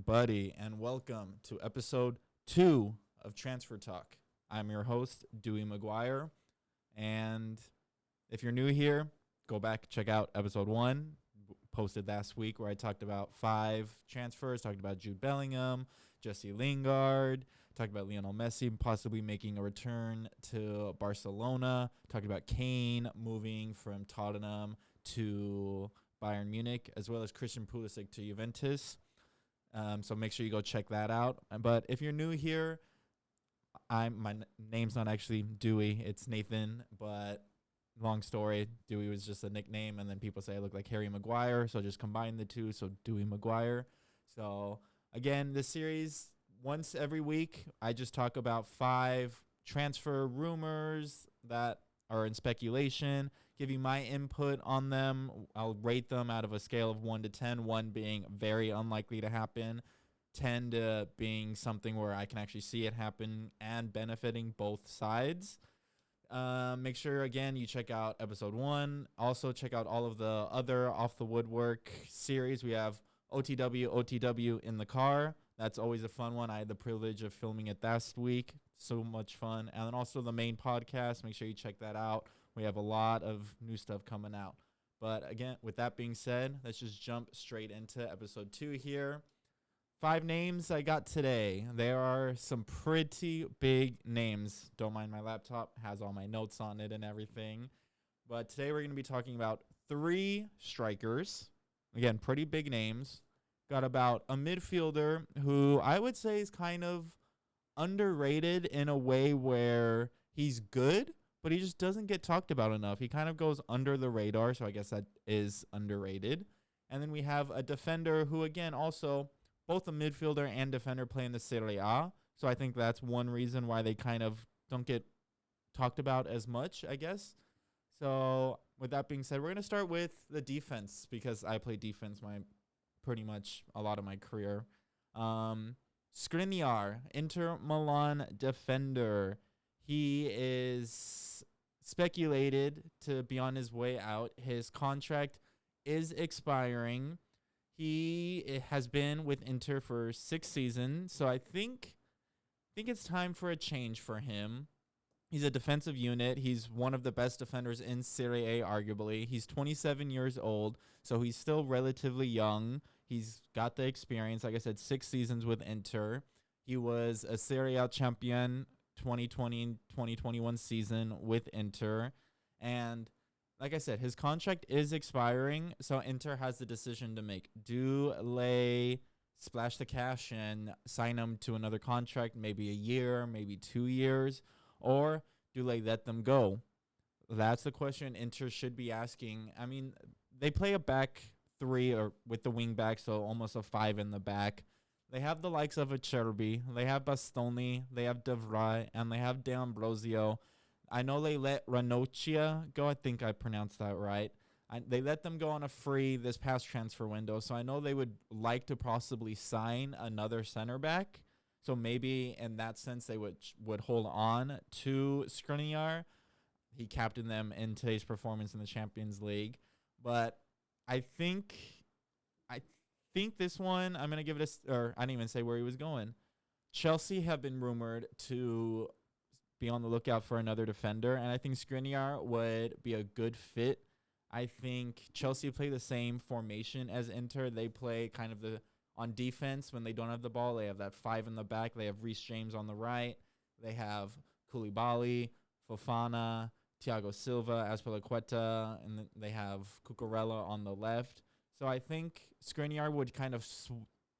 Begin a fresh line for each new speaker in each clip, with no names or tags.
everybody, and welcome to episode 2 of Transfer Talk. I'm your host, Dewey McGuire, and if you're new here, go back, check out episode 1, posted last week, where I talked about 5 transfers, talked about Jude Bellingham, Jesse Lingard, talked about Lionel Messi possibly making a return to Barcelona, talked about Kane moving from Tottenham to Bayern Munich, as well as Christian Pulisic to Juventus. So make sure you go check that out. But if you're new here, my name's not actually Dewey, it's Nathan, but long story, Dewey was just a nickname, and then people say I look like Harry Maguire, so just combine the two, so Dewey Maguire. So again, this series, once every week, I just talk about 5 transfer rumors that are in speculation, give you my input on them. I'll rate them out of a scale of 1 to 10, 1 being very unlikely to happen, 10 to being something where I can actually see it happen and benefiting both sides. Make sure, again, you check out episode 1. Also, check out all of the other Off the Woodwork series. We have OTW in the car. That's always a fun one. I had the privilege of filming it last week. So much fun. And then also the main podcast. Make sure you check that out. We have a lot of new stuff coming out. But again, with that being said, let's just jump straight into episode 2 here. 5 names I got today. There are some pretty big names. Don't mind my laptop. Has all my notes on it and everything. But today we're going to be talking about 3 strikers. Again, pretty big names. Got about a midfielder who I would say is kind of underrated in a way where he's good, but he just doesn't get talked about enough. He kind of goes under the radar, so I guess that is underrated. And then we have a defender who, again, also both a midfielder and defender play in the Serie A. So I think that's one reason why they kind of don't get talked about as much, I guess. So with that being said, we're going to start with the defense because I played defense pretty much a lot of my career. Skriniar, Inter Milan defender. He is speculated to be on his way out. His contract is expiring. He has been with Inter for 6 seasons, so I think it's time for a change for him. He's a defensive unit. He's one of the best defenders in Serie A, arguably. He's 27 years old, so he's still relatively young. He's got the experience. Like I said, 6 seasons with Inter. He was a Serie A champion 2020-2021 season with Inter. And like I said, his contract is expiring, so Inter has the decision to make. Do they splash the cash and sign him to another contract, maybe a year, maybe 2 years? Or do they let them go? That's the question Inter should be asking. I mean, they play a back 3 or with the wing back, so almost a 5 in the back. They have the likes of Acerbi, they have Bastoni, they have De Vrij, and they have D'Ambrosio. I know they let Ranocchia go. I think I pronounced that right. They let them go on a free this past transfer window, so I know they would like to possibly sign another center back. So maybe in that sense they would hold on to Skriniar. He captained them in today's performance in the Champions League. But I think this one, I'm going to give it or I didn't even say where he was going. Chelsea have been rumored to be on the lookout for another defender, and I think Skriniar would be a good fit. I think Chelsea play the same formation as Inter. They play kind of on defense when they don't have the ball. They have that 5 in the back. They have Reece James on the right. They have Koulibaly, Fofana, Thiago Silva, Azpilicueta, and then they have Cucurella on the left. So I think Skriniar would kind of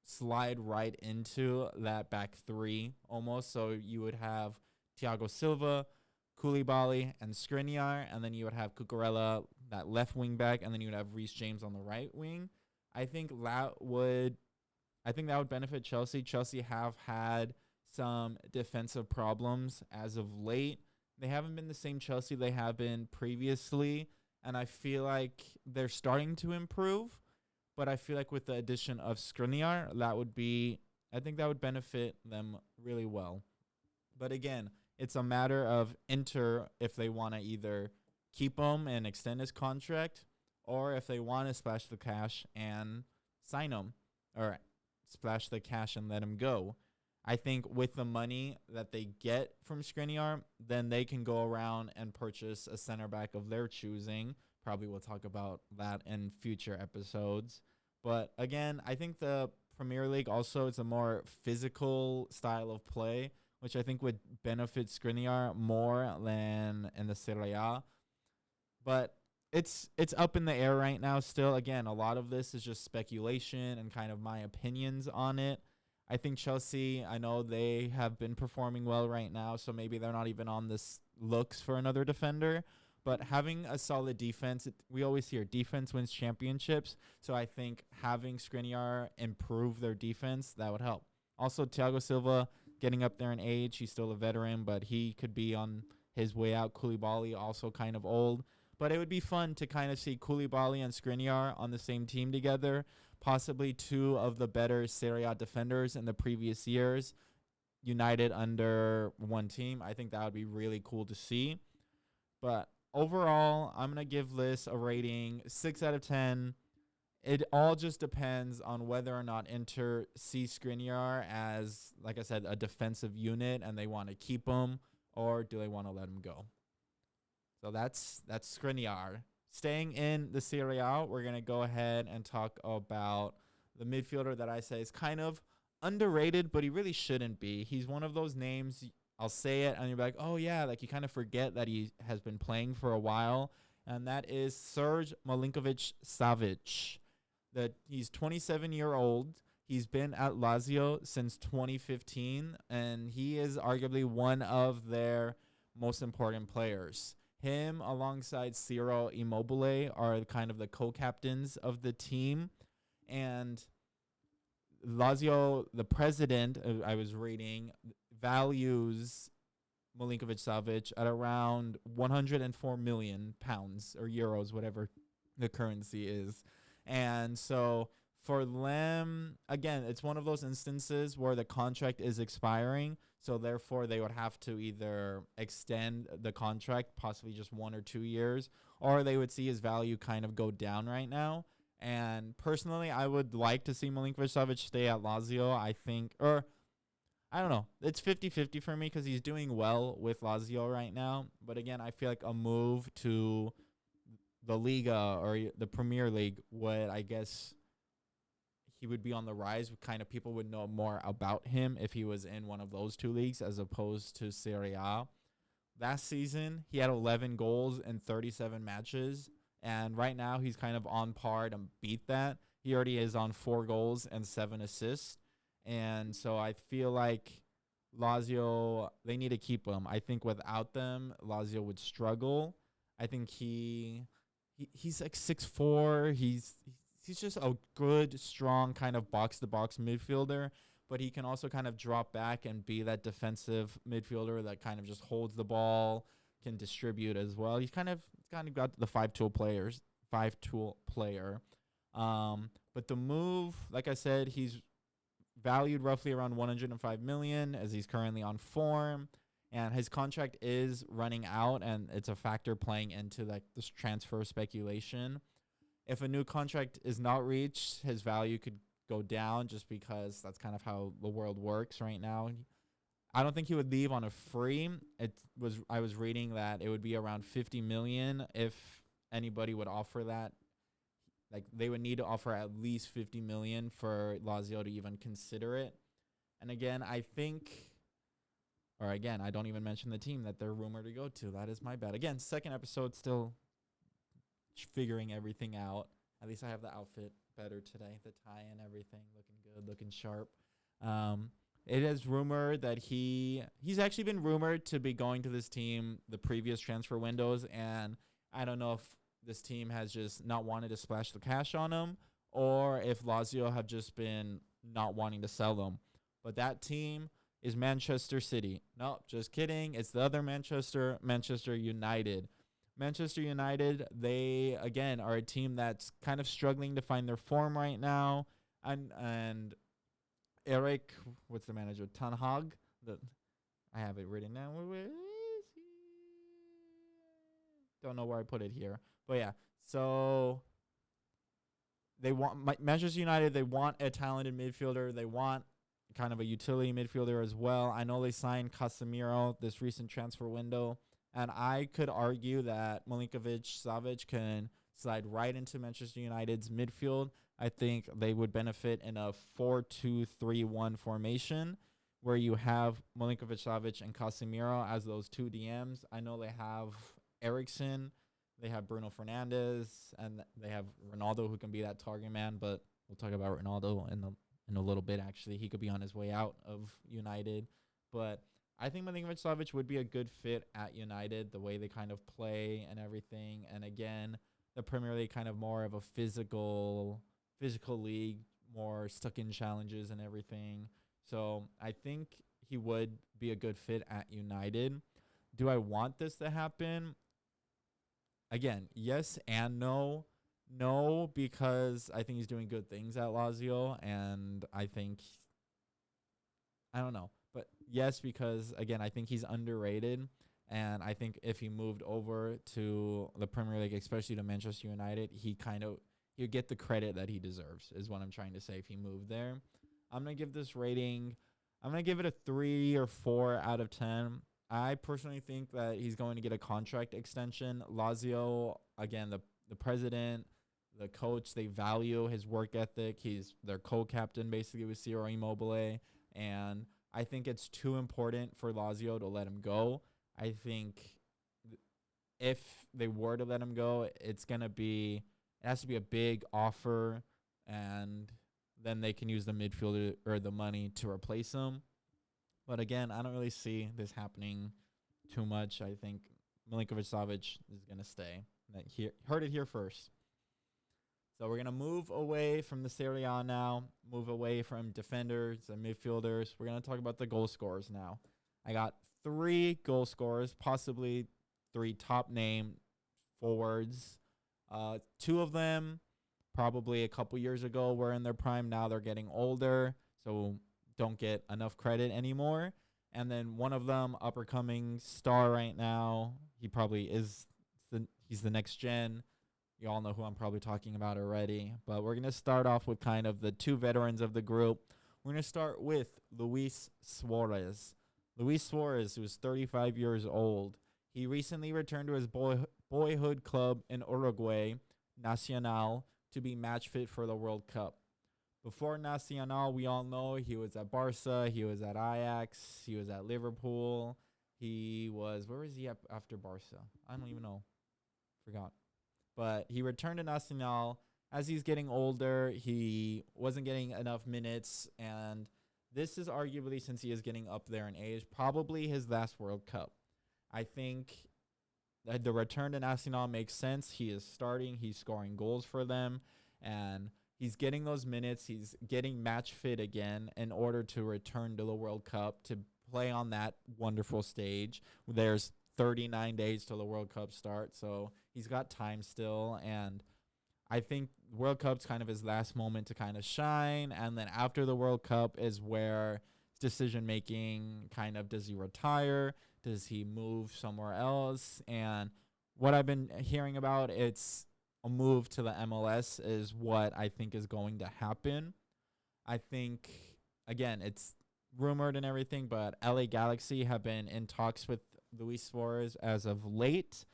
slide right into that back 3 almost. So you would have Thiago Silva, Koulibaly, and Skriniar, and then you would have Cucurella, that left wing back, and then you would have Reece James on the right wing. I think that would benefit Chelsea. Chelsea have had some defensive problems as of late. They haven't been the same Chelsea they have been previously, and I feel like they're starting to improve. But I feel like with the addition of Skriniar, I think that would benefit them really well. But again, it's a matter of Inter if they want to either keep him and extend his contract, or if they want to splash the cash and sign him, or splash the cash and let him go. I think with the money that they get from Skriniar, then they can go around and purchase a center back of their choosing. Probably we'll talk about that in future episodes. But again, I think the Premier League also is a more physical style of play, which I think would benefit Skriniar more than in the Serie A. But it's up in the air right now still. Again, a lot of this is just speculation and kind of my opinions on it. I think Chelsea, I know they have been performing well right now, so maybe they're not even on this looks for another defender. But having a solid defense, we always hear defense wins championships. So I think having Skriniar improve their defense, that would help. Also, Thiago Silva getting up there in age. He's still a veteran, but he could be on his way out. Koulibaly also kind of old. But it would be fun to kind of see Koulibaly and Skriniar on the same team together. Possibly two of the better Serie A defenders in the previous years united under one team. I think that would be really cool to see. But overall, I'm going to give this a rating 6 out of 10. It all just depends on whether or not Inter see Skriniar as, like I said, a defensive unit and they want to keep him, or do they want to let him go? So that's Skriniar. Staying in the Serie A, we're going to go ahead and talk about the midfielder that I say is kind of underrated, but he really shouldn't be. He's one of those names, I'll say it, and you'll be like, oh, yeah, like you kind of forget that he has been playing for a while, and that is Sergej Milinkovic-Savic. He's 27-year-old. He's been at Lazio since 2015, and he is arguably one of their most important players. Him alongside Ciro Immobile are kind of the co-captains of the team. And Lazio, the president, I was reading, values Milinkovic-Savic at around 104 million pounds or euros, whatever the currency is. And so for them, again, it's one of those instances where the contract is expiring. So therefore, they would have to either extend the contract, possibly just 1 or 2 years, or they would see his value kind of go down right now. And personally, I would like to see Milinkovic-Savic stay at Lazio, I think. Or, I don't know. It's 50-50 for me because he's doing well with Lazio right now. But again, I feel like a move to the Liga or the Premier League would, I guess, he would be on the rise. Kind of people would know more about him if he was in one of those two leagues as opposed to Serie A. Last season, he had 11 goals in 37 matches. And right now, he's kind of on par to beat that. He already is on 4 goals and 7 assists. And so I feel like Lazio, they need to keep him. I think without them, Lazio would struggle. I think he's like 6'4". He's just a good, strong kind of box-to-box midfielder, but he can also kind of drop back and be that defensive midfielder that kind of just holds the ball, can distribute as well. He's kind of got the five-tool player. But the move, like I said, he's valued roughly around 105 million as he's currently on form, and his contract is running out, and it's a factor playing into like this transfer speculation. If a new contract is not reached, his value could go down just because that's kind of how the world works right now. I don't think he would leave on a free. I was reading that it would be around 50 million if anybody would offer that. Like they would need to offer at least 50 million for Lazio to even consider it. And again, I don't even mention the team that they're rumored to go to. That is my bad. Again, second episode, still figuring everything out. At least I have the outfit better today. The tie and everything looking good, looking sharp. It is rumored that he's actually been rumored to be going to this team the previous transfer windows, and I don't know if this team has just not wanted to splash the cash on him or if Lazio have just been not wanting to sell him. But that team is Manchester City. No, just kidding. It's the other Manchester United. Manchester United, they, again, are a team that's kind of struggling to find their form right now. And Eric, what's the manager? Ten Hag. I have it written down. Where is he? Don't know where I put it here. But yeah, so they want Manchester United. They want a talented midfielder. They want kind of a utility midfielder as well. I know they signed Casemiro this recent transfer window, and I could argue that Milinkovic-Savic can slide right into Manchester United's midfield. I think they would benefit in a 4-2-3-1 formation where you have Milinkovic-Savic and Casemiro as those two DMs. I know they have Eriksen, they have Bruno Fernandes, and they have Ronaldo who can be that target man, but we'll talk about Ronaldo in a little bit, actually. He could be on his way out of United. But I think Milinkovic-Savic would be a good fit at United, the way they kind of play and everything. And again, the Premier League kind of more of a physical league, more stuck in challenges and everything. So I think he would be a good fit at United. Do I want this to happen? Again, yes and no. No, because I think he's doing good things at Lazio, and I don't know. But yes, because, again, I think he's underrated, and I think if he moved over to the Premier League, especially to Manchester United, he'll get the credit that he deserves, is what I'm trying to say, if he moved there. I'm going to give this rating, I'm going to give it a 3 or 4 out of 10. I personally think that he's going to get a contract extension. Lazio, again, the president, the coach, they value his work ethic. He's their co-captain, basically, with Ciro Immobile. And I think it's too important for Lazio to let him go. I think if they were to let him go, it has to be a big offer, and then they can use the midfielder or the money to replace him. But again, I don't really see this happening too much. I think Milinkovic-Savic is going to stay. Heard it here first. So we're going to move away from the Serie A now, move away from defenders and midfielders. We're going to talk about the goal scorers now. I got 3 goal scorers, possibly 3 top name forwards. 2 of them probably a couple years ago were in their prime. Now they're getting older, so don't get enough credit anymore. And then one of them, upper-coming star right now. He probably is. He's the next gen. You all know who I'm probably talking about already. But we're going to start off with kind of the 2 veterans of the group. We're going to start with Luis Suarez. Luis Suarez, who's 35 years old. He recently returned to his boyhood club in Uruguay, Nacional, to be match fit for the World Cup. Before Nacional, we all know he was at Barca, he was at Ajax, he was at Liverpool. Where was he at after Barca? I don't even know. Forgot. But he returned to Nacional. As he's getting older, he wasn't getting enough minutes, and this is arguably, since he is getting up there in age, probably his last World Cup. I think that the return to Nacional makes sense. He is starting, he's scoring goals for them, and he's getting those minutes. He's getting match fit again in order to return to the World Cup, to play on that wonderful stage. There's 39 days till the World Cup starts, so he's got time still, and I think World Cup's kind of his last moment to kind of shine, and then after the World Cup is where decision-making kind of, does he retire? Does he move somewhere else? And what I've been hearing about, it's a move to the MLS is what I think is going to happen. I think, again, it's rumored and everything, but LA Galaxy have been in talks with Luis Suarez as of late,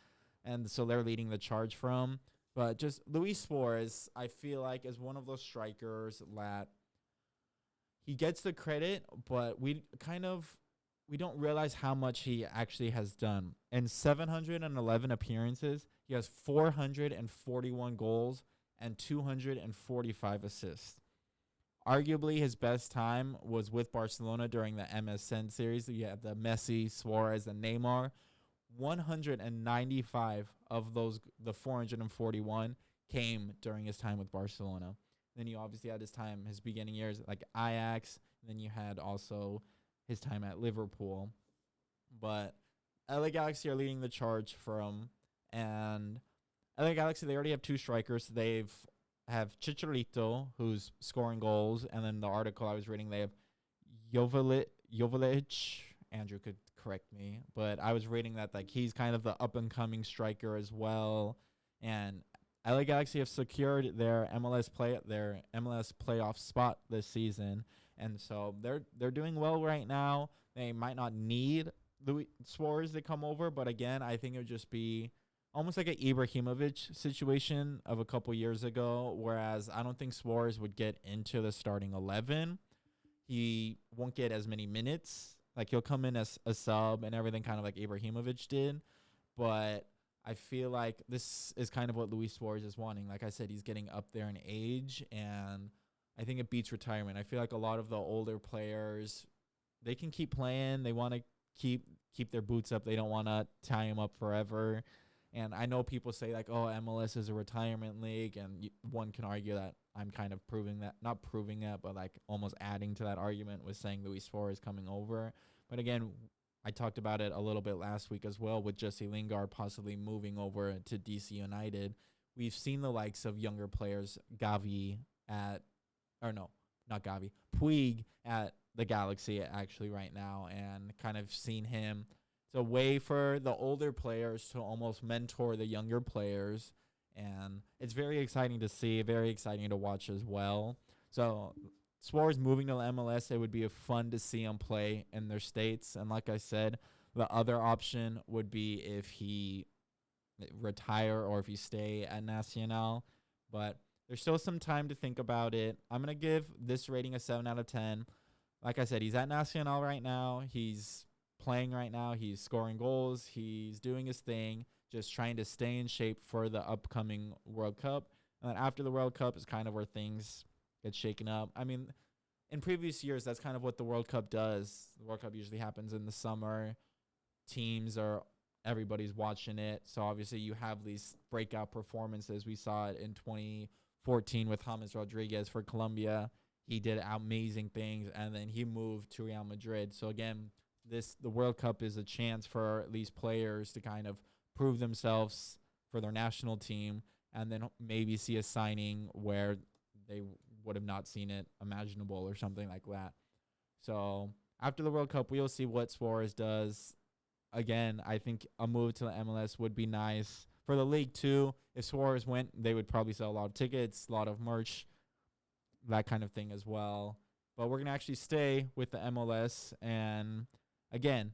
and so they're leading the charge from. But just Luis Suarez, I feel like, is one of those strikers that he gets the credit, but we don't realize how much he actually has done. In 711 appearances, he has 441 goals and 245 assists. Arguably, his best time was with Barcelona during the MSN series. You have the Messi, Suarez, and Neymar. 195 of those, the 441, came during his time with Barcelona. Then you obviously had his beginning years like Ajax. And then you had also his time at Liverpool. But LA Galaxy are leading the charge from, and LA Galaxy, they already have 2 strikers. They have Chicharito, who's scoring goals, and then the article I was reading, they have Joveljic. Andrew could correct me, but I was reading that like he's kind of the up and coming striker as well. And LA Galaxy have secured their MLS playoff spot this season, and so they're doing well right now. They might not need Luis Suarez to come over, but again, I think it would just be almost like an Ibrahimovic situation of a couple years ago, whereas I don't think Suarez would get into the starting 11. He won't get as many minutes. Like, he'll come in as a sub and everything, kind of like Ibrahimovic did, but I feel like this is kind of what Luis Suarez is wanting. Like I said, he's getting up there in age, and I think it beats retirement. I feel like a lot of the older players, they can keep playing. They want to keep their boots up. They don't want to tie him up forever. And I know people say, like, oh, MLS is a retirement league, and one can argue that. I'm kind of not proving that, but like almost adding to that argument with saying Luis Suarez coming over. But again, I talked about it a little bit last week as well with Jesse Lingard possibly moving over to DC United. We've seen the likes of younger players, Puig at the Galaxy actually right now, and kind of seen him. It's a way for the older players to almost mentor the younger players, and it's very exciting to see, very exciting to watch as well. So Suarez moving to the MLS, it would be fun to see him play in their states. And like I said, the other option would be if he retire or if he stay at Nacional. But there's still some time to think about it. I'm going to give this rating a 7 out of 10. Like I said, he's at Nacional right now. He's playing right now. He's scoring goals. He's doing his thing, just trying to stay in shape for the upcoming World Cup. And then after the World Cup is kind of where things get shaken up. I mean, in previous years, that's kind of what the World Cup does. The World Cup usually happens in the summer. Everybody's watching it. So obviously you have these breakout performances. We saw it in 2014 with James Rodriguez for Colombia. He did amazing things, and then he moved to Real Madrid. So again, the World Cup is a chance for these players to kind of prove themselves for their national team, and then maybe see a signing where they would have not seen it imaginable or something like that. So after the World Cup, we'll see what Suarez does. Again, I think a move to the MLS would be nice. For the league, too, if Suarez went, they would probably sell a lot of tickets, a lot of merch, that kind of thing as well. But we're going to actually stay with the MLS. And again,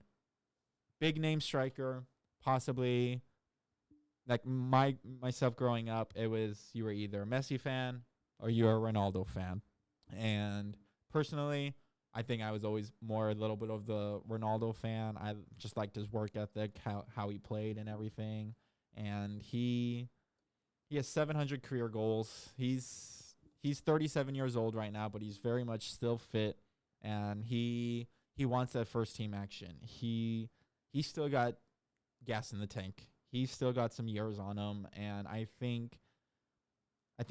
big name striker, possibly. Like myself growing up, it was you were either a Messi fan or you were a Ronaldo fan. And personally, I think I was always more a little bit of the Ronaldo fan. I just liked his work ethic, how he played and everything. And he has 700 career goals. He's 37 years old right now, but he's very much still fit, and he wants that first team action. He still got gas in the tank. He's still got some years on him, and I think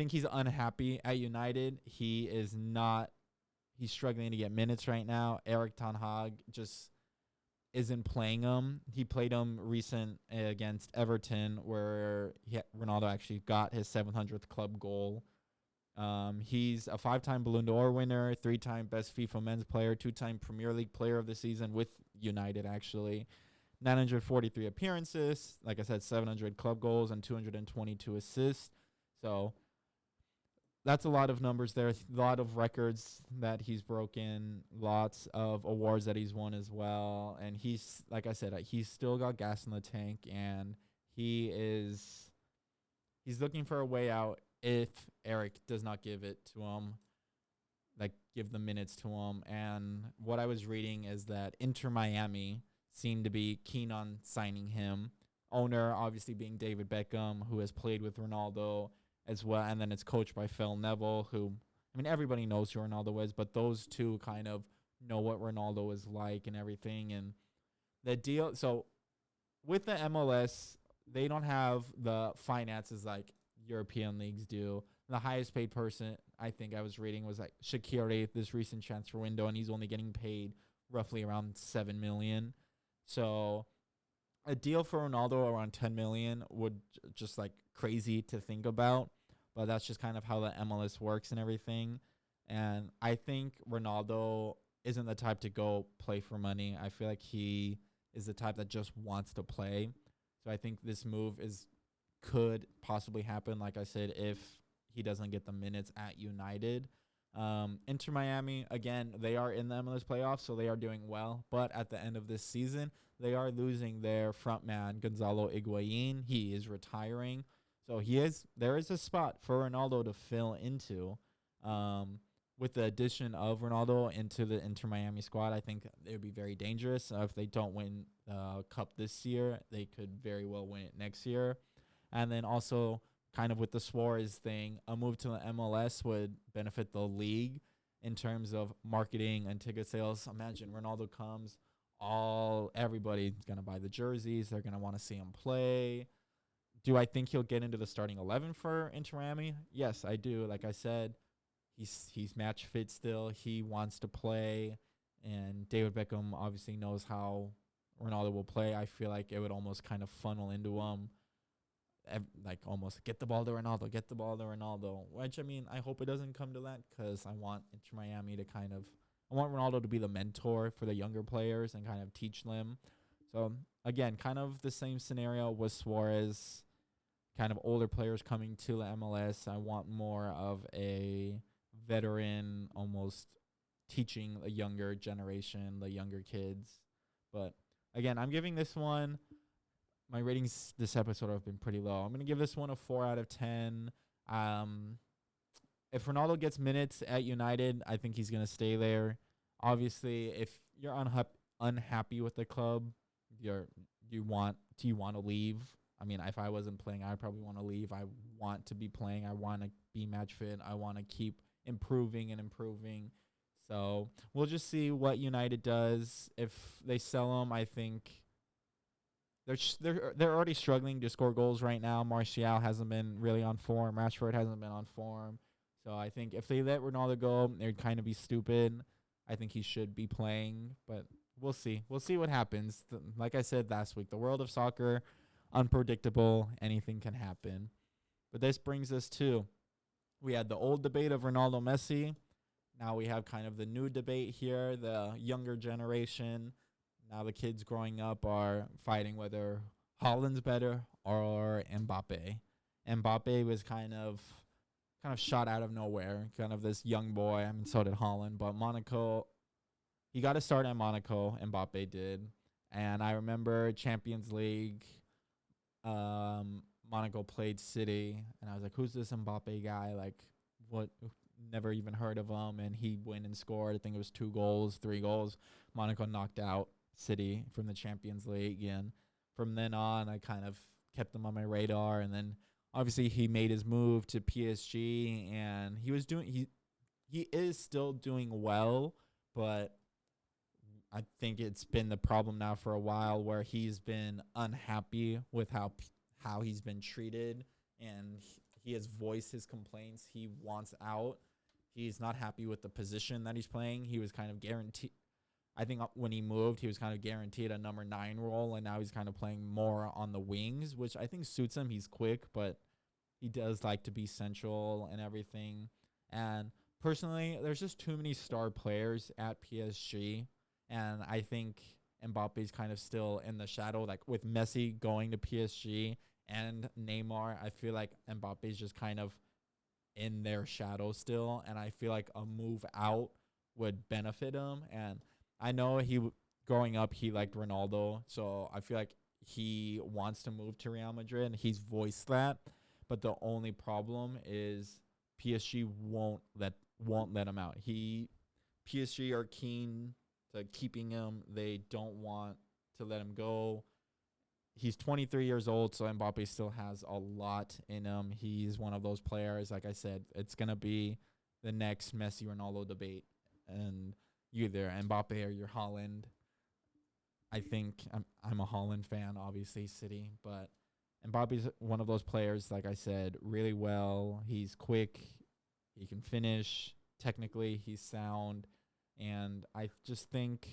he's unhappy at United. He's struggling to get minutes right now. Erik ten Hag just isn't playing him. He played him recent against Everton, where Ronaldo actually got his 700th club goal. He's a 5-time Ballon d'Or winner, 3-time best FIFA men's player, 2-time Premier League player of the season with United, actually. 943 appearances, like I said, 700 club goals and 222 assists. So that's a lot of numbers there, a lot of records that he's broken, lots of awards that he's won as well. And he's, like I said, he's still got gas in the tank, and he's looking for a way out if Eric does not give it to him, like give the minutes to him. And what I was reading is that Inter Miami seemed to be keen on signing him. Owner obviously being David Beckham, who has played with Ronaldo as well. And then it's coached by Phil Neville, who, I mean, everybody knows who Ronaldo is, but those two kind of know what Ronaldo is like and everything. And the deal, so with the MLS, they don't have the finances like European leagues do. The highest paid person, I think I was reading, was like Shaqiri this recent transfer window, and he's only getting paid roughly around $7 million. So a deal for Ronaldo around $10 million would just like crazy to think about, but that's just kind of how the MLS works and everything. And I think Ronaldo isn't the type to go play for money. I feel like he is the type that just wants to play. So I think this move is could possibly happen, like I said, if he doesn't get the minutes at United. Inter Miami, again, they are in the MLS playoffs, so they are doing well. But at the end of this season, they are losing their front man, Gonzalo Higuain. He is retiring. So there is a spot for Ronaldo to fill into. With the addition of Ronaldo into the Inter Miami squad, I think it would be very dangerous. If they don't win the Cup this year, they could very well win it next year. And then also, kind of with the Suarez thing, a move to the MLS would benefit the league in terms of marketing and ticket sales. Imagine Ronaldo comes, everybody's going to buy the jerseys. They're going to want to see him play. Do I think he'll get into the starting 11 for Inter Miami? Yes, I do. Like I said, he's match fit still. He wants to play, and David Beckham obviously knows how Ronaldo will play. I feel like it would almost kind of funnel into him, like almost get the ball to Ronaldo. Which, I mean, I hope it doesn't come to that, because I want Inter Miami to I want Ronaldo to be the mentor for the younger players and kind of teach them. So again, kind of the same scenario with Suarez. Kind of older players coming to the MLS. I want more of a veteran, almost teaching a younger generation, the younger kids. But again, I'm giving this one, my ratings this episode have been pretty low. I'm going to give this one a 4 out of 10. If Ronaldo gets minutes at United, I think he's going to stay there. Obviously, if you're unhappy with the club, do you want to leave? I mean, if I wasn't playing, I'd probably want to leave. I want to be playing. I want to be match fit. I want to keep improving. So we'll just see what United does. If they sell him, I think they're already struggling to score goals right now. Martial hasn't been really on form. Rashford hasn't been on form. So I think if they let Ronaldo go, they'd kind of be stupid. I think he should be playing, but we'll see. We'll see what happens. Like I said last week, the world of soccer, unpredictable. Anything can happen. But this brings us to, we had the old debate of Ronaldo, Messi. Now we have kind of the new debate here, the younger generation. Now the kids growing up are fighting whether Haaland's better or Mbappe. Mbappe was kind of shot out of nowhere, kind of this young boy. I mean, so did Haaland, but Monaco, he got to start at Monaco. Mbappe did. And I remember Champions League, Monaco played City, and I was like, who's this Mbappe guy? Like, what? Never even heard of him. And he went and scored. I think it was 3 goals. Monaco knocked out City from the Champions League. And from then on, I kind of kept him on my radar. And then obviously he made his move to PSG, and he is still doing well, but I think it's been the problem now for a while where he's been unhappy with how he's been treated, and he has voiced his complaints. He wants out. He's not happy with the position that he's playing. He was kind of guaranteed. I think when he moved, he was kind of guaranteed a number 9 role, and now he's kind of playing more on the wings, which I think suits him. He's quick, but he does like to be central and everything. And personally, there's just too many star players at PSG, and I think Mbappe's kind of still in the shadow. Like with Messi going to PSG and Neymar, I feel like Mbappe's just kind of in their shadow still, and I feel like a move out would benefit him. And I know growing up, he liked Ronaldo, so I feel like he wants to move to Real Madrid, and he's voiced that. But the only problem is PSG won't let him out. PSG are keen to keeping him. They don't want to let him go. He's 23 years old, so Mbappe still has a lot in him. He's one of those players, like I said, it's going to be the next Messi-Ronaldo debate. And either Mbappe or you're Haaland. I think I'm a Haaland fan, obviously, City. But Mbappe's one of those players, like I said, really well. He's quick. He can finish. Technically, he's sound. And I just think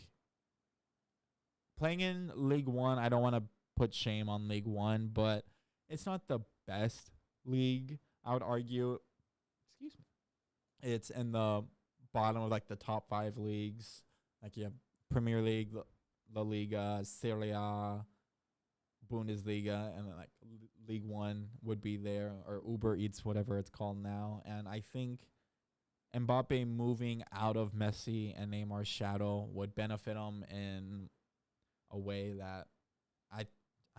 playing in League One, I don't want to put shame on League One, but it's not the best league, I would argue. Excuse me. It's in the bottom of like the top 5 leagues. Like you have Premier League, La Liga, Serie A, Bundesliga, and then like League One would be there, or Uber Eats, whatever it's called now. And I think Mbappe moving out of Messi and Neymar's shadow would benefit him in a way that I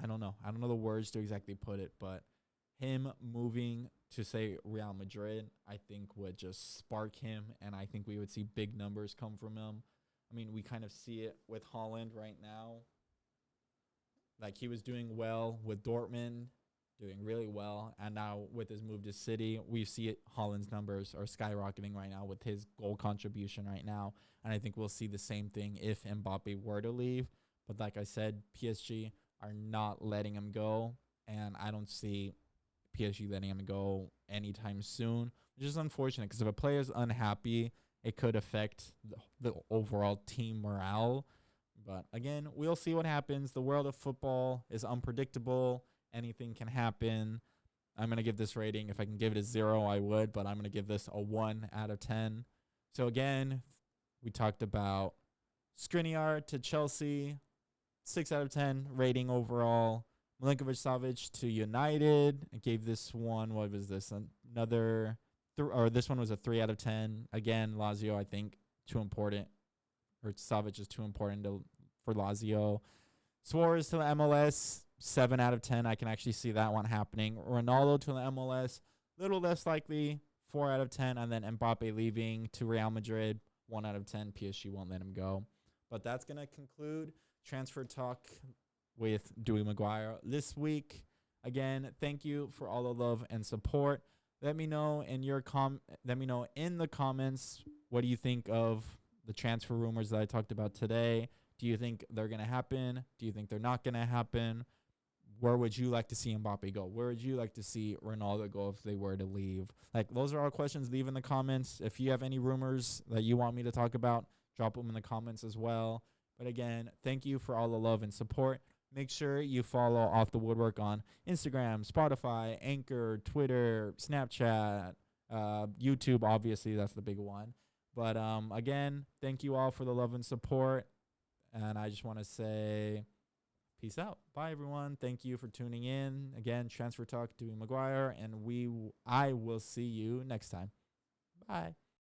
I don't know. I don't know the words to exactly put it, but him moving to say Real Madrid, I think would just spark him, and I think we would see big numbers come from him. I mean, we kind of see it with Haaland right now. Like, he was doing well with Dortmund, doing really well, and now with his move to City, we see it, Haaland's numbers are skyrocketing right now with his goal contribution right now, and I think we'll see the same thing if Mbappe were to leave. But like I said, PSG are not letting him go, and I don't see PSG letting him go anytime soon, which is unfortunate because if a player is unhappy, it could affect the overall team morale. But again, we'll see what happens. The world of football is unpredictable. Anything can happen. I'm going to give this rating. If I can give it a 0, I would, but I'm going to give this a 1 out of 10. So again, we talked about Skriniar to Chelsea, 6 out of 10 rating overall. Milinkovic-Savic to United. I gave this one, what was this? This one was a 3 out of 10. Again, Lazio, I think, too important. Or Savic is too important for Lazio. Suarez to the MLS, 7 out of 10. I can actually see that one happening. Ronaldo to the MLS, little less likely, 4 out of 10. And then Mbappe leaving to Real Madrid, 1 out of 10. PSG won't let him go. But that's going to conclude Transfer Talk with Dewey Maguire this week. Again, thank you for all the love and support. Let me know in the comments, what do you think of the transfer rumors that I talked about today? Do you think they're going to happen? Do you think they're not going to happen? Where would you like to see Mbappe go? Where would you like to see Ronaldo go if they were to leave? Like, those are all questions. Leave in the comments. If you have any rumors that you want me to talk about, drop them in the comments as well. But again, thank you for all the love and support. Make sure you follow Off the Woodwork on Instagram, Spotify, Anchor, Twitter, Snapchat, YouTube. Obviously, that's the big one. But again, thank you all for the love and support. And I just want to say peace out. Bye, everyone. Thank you for tuning in. Again, Transfer Talk, Dewey Maguire. And I will see you next time. Bye.